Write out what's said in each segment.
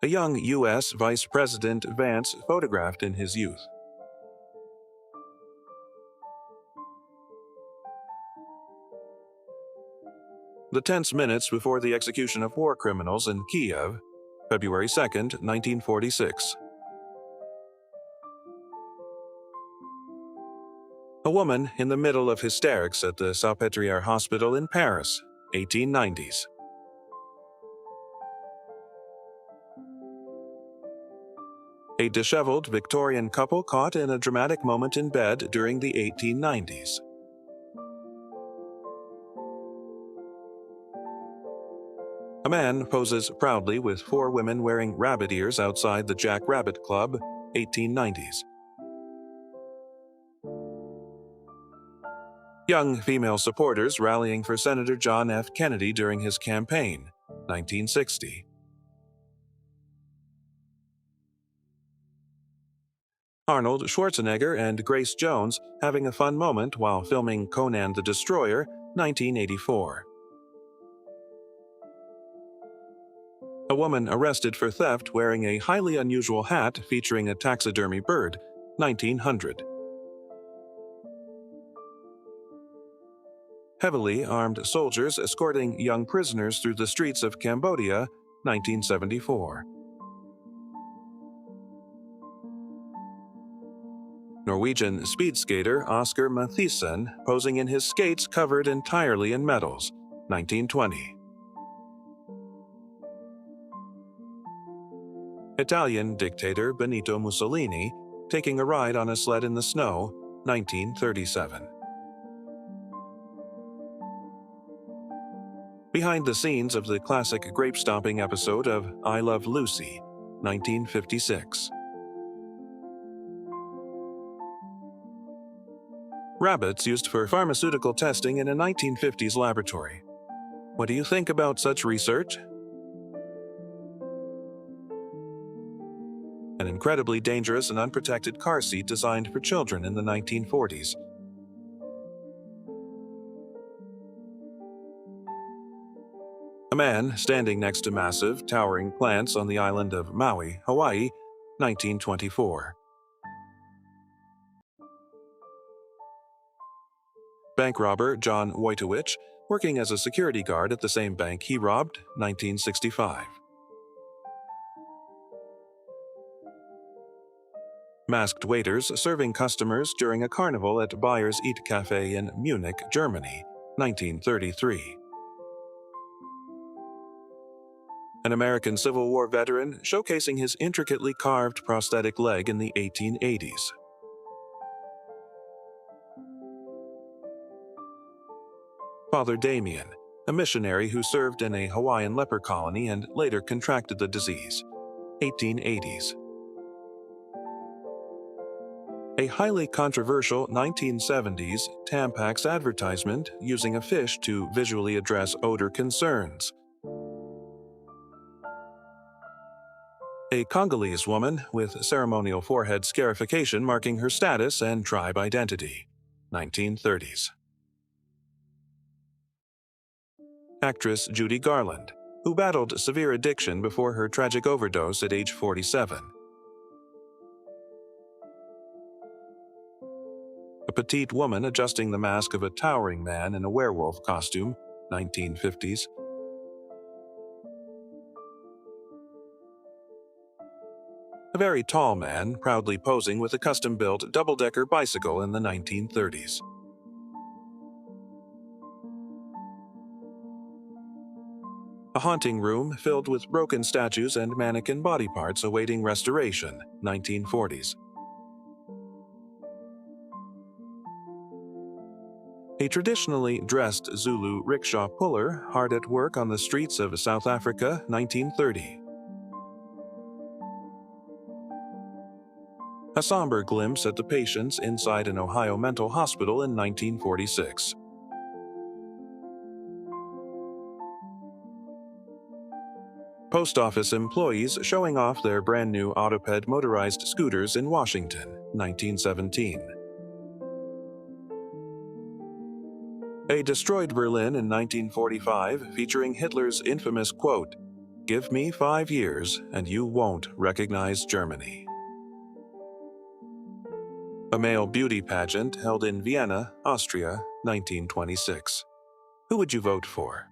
A young U.S. Vice President Vance photographed in his youth. The tense minutes before the execution of war criminals in Kiev, February 2, 1946. A woman in the middle of hysterics at the Salpêtrière Hospital in Paris, 1890s. A disheveled Victorian couple caught in a dramatic moment in bed during the 1890s. A man poses proudly with 4 women wearing rabbit ears outside the Jack Rabbit Club, 1890s. Young female supporters rallying for Senator John F. Kennedy during his campaign, 1960. Arnold Schwarzenegger and Grace Jones having a fun moment while filming Conan the Destroyer, 1984. A woman arrested for theft wearing a highly unusual hat featuring a taxidermy bird, 1900. Heavily armed soldiers escorting young prisoners through the streets of Cambodia, 1974. Norwegian speed skater Oscar Mathisen posing in his skates covered entirely in medals, 1920. Italian dictator Benito Mussolini taking a ride on a sled in the snow, 1937. Behind the scenes of the classic grape-stomping episode of I Love Lucy, 1956. Rabbits used for pharmaceutical testing in a 1950s laboratory. What do you think about such research? An incredibly dangerous and unprotected car seat designed for children in the 1940s. A man standing next to massive, towering plants on the island of Maui, Hawaii, 1924. Bank robber John Wojtowicz, working as a security guard at the same bank he robbed, 1965. Masked waiters serving customers during a carnival at Bayer's Eat Cafe in Munich, Germany, 1933. An American Civil War veteran showcasing his intricately carved prosthetic leg in the 1880s. Father Damien, a missionary who served in a Hawaiian leper colony and later contracted the disease, 1880s. A highly controversial 1970s Tampax advertisement using a fish to visually address odor concerns. A Congolese woman with ceremonial forehead scarification marking her status and tribe identity, 1930s. Actress Judy Garland, who battled severe addiction before her tragic overdose at age 47. A petite woman adjusting the mask of a towering man in a werewolf costume, 1950s. A very tall man proudly posing with a custom-built double-decker bicycle in the 1930s. A haunting room filled with broken statues and mannequin body parts awaiting restoration, 1940s. A traditionally dressed Zulu rickshaw puller hard at work on the streets of South Africa, 1930. A somber glimpse at the patients inside an Ohio mental hospital in 1946. Post office employees showing off their brand new Autoped motorized scooters in Washington, 1917. A destroyed Berlin in 1945 featuring Hitler's infamous quote, Give me 5 years and you won't recognize Germany. A male beauty pageant held in Vienna, Austria, 1926. Who would you vote for?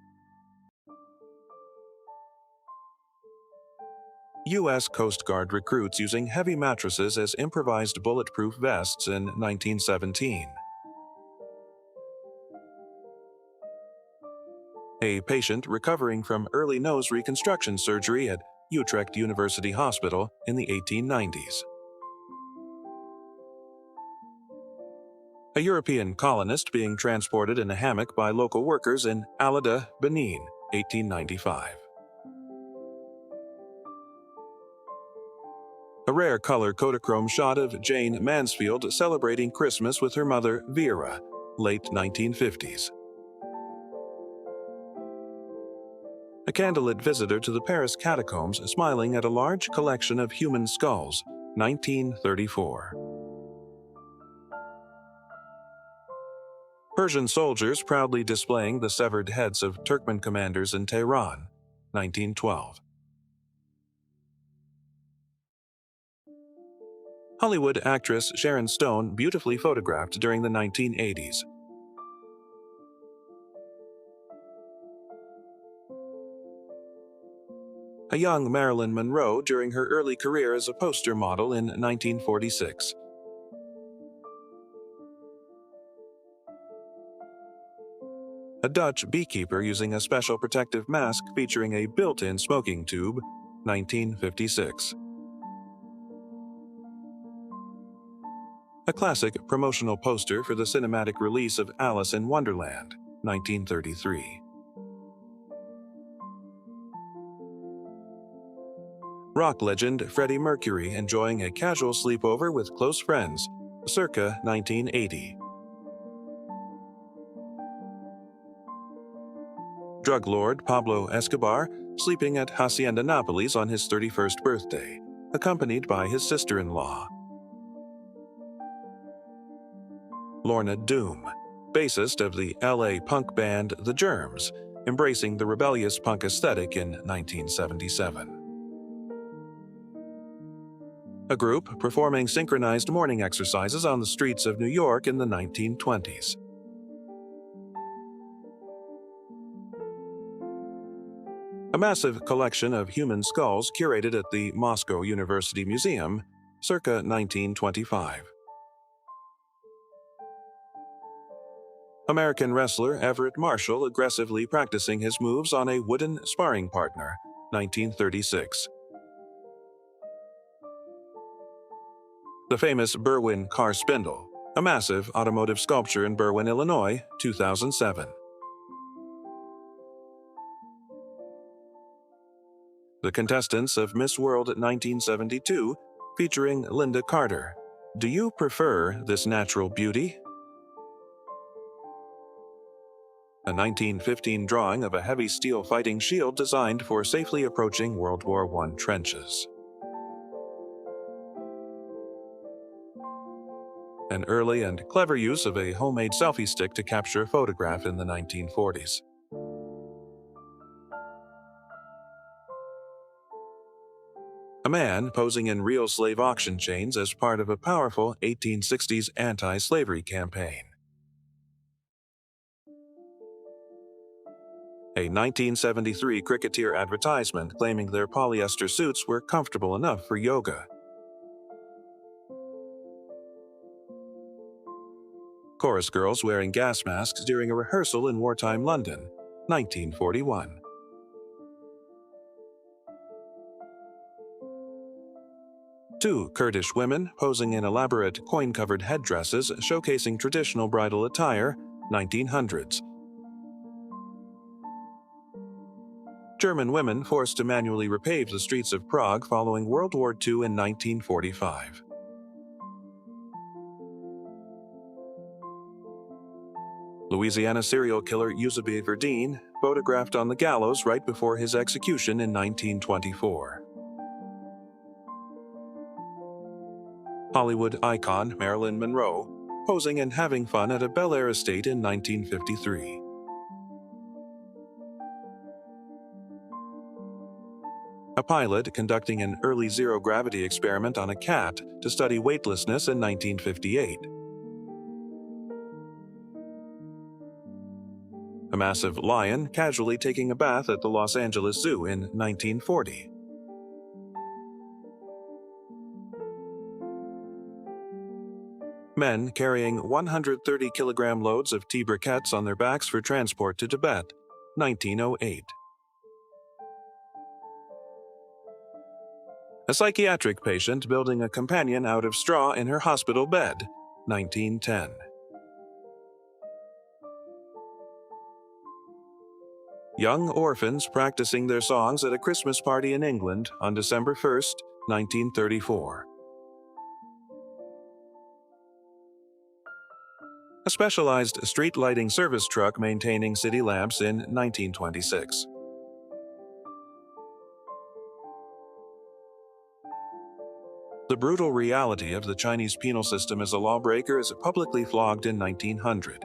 U.S. Coast Guard recruits using heavy mattresses as improvised bulletproof vests in 1917. A patient recovering from early nose reconstruction surgery at Utrecht University Hospital in the 1890s. A European colonist being transported in a hammock by local workers in Alida, Benin, 1895. A rare color Kodachrome shot of Jane Mansfield celebrating Christmas with her mother, Vera, late 1950s. A candlelit visitor to the Paris catacombs smiling at a large collection of human skulls, 1934. Persian soldiers proudly displaying the severed heads of Turkmen commanders in Tehran, 1912. Hollywood actress Sharon Stone beautifully photographed during the 1980s. A young Marilyn Monroe during her early career as a poster model in 1946. A Dutch beekeeper using a special protective mask featuring a built-in smoking tube, 1956. A classic promotional poster for the cinematic release of Alice in Wonderland, 1933. Rock legend Freddie Mercury enjoying a casual sleepover with close friends, circa 1980. Drug lord Pablo Escobar sleeping at Hacienda Nápoles on his 31st birthday, accompanied by his sister-in-law. Lorna Doom, bassist of the LA punk band The Germs, embracing the rebellious punk aesthetic in 1977. A group performing synchronized morning exercises on the streets of New York in the 1920s. A massive collection of human skulls curated at the Moscow University Museum, circa 1925. American wrestler Everett Marshall aggressively practicing his moves on a wooden sparring partner, 1936. The famous Berwyn car spindle, a massive automotive sculpture in Berwyn, Illinois, 2007. The contestants of Miss World 1972, featuring Linda Carter. Do you prefer this natural beauty? A 1915 drawing of a heavy steel fighting shield designed for safely approaching World War I trenches. An early and clever use of a homemade selfie stick to capture a photograph in the 1940s. A man posing in real slave auction chains as part of a powerful 1860s anti-slavery campaign. A 1973 cricketer advertisement claiming their polyester suits were comfortable enough for yoga. Chorus girls wearing gas masks during a rehearsal in wartime London, 1941. Two Kurdish women posing in elaborate coin-covered headdresses showcasing traditional bridal attire, 1900s. German women forced to manually repave the streets of Prague following World War II in 1945. Louisiana serial killer Eusebie Verdine, photographed on the gallows right before his execution in 1924. Hollywood icon Marilyn Monroe, posing and having fun at a Bel Air estate in 1953. A pilot conducting an early zero-gravity experiment on a cat to study weightlessness in 1958. A massive lion casually taking a bath at the Los Angeles Zoo in 1940. Men carrying 130-kilogram loads of tea briquettes on their backs for transport to Tibet, 1908. A psychiatric patient building a companion out of straw in her hospital bed, 1910. Young orphans practicing their songs at a Christmas party in England on December 1st, 1934. A specialized street lighting service truck maintaining city lamps in 1926. The brutal reality of the Chinese penal system as a lawbreaker is publicly flogged in 1900.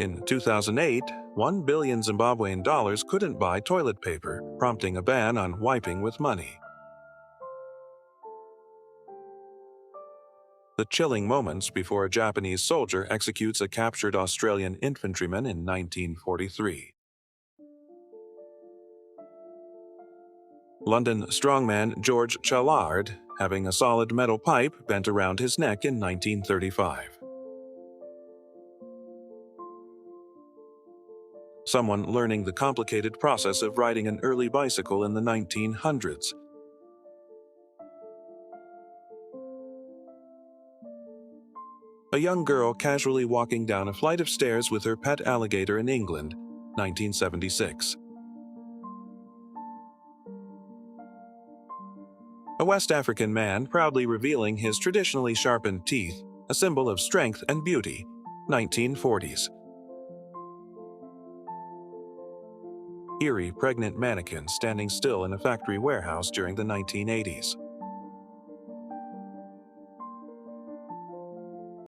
In 2008, 1 billion Zimbabwean dollars couldn't buy toilet paper, prompting a ban on wiping with money. The chilling moments before a Japanese soldier executes a captured Australian infantryman in 1943. London strongman George Challard having a solid metal pipe bent around his neck in 1935. Someone learning the complicated process of riding an early bicycle in the 1900s. A young girl casually walking down a flight of stairs with her pet alligator in England, 1976. A West African man proudly revealing his traditionally sharpened teeth, a symbol of strength and beauty, 1940s. Eerie pregnant mannequin standing still in a factory warehouse during the 1980s.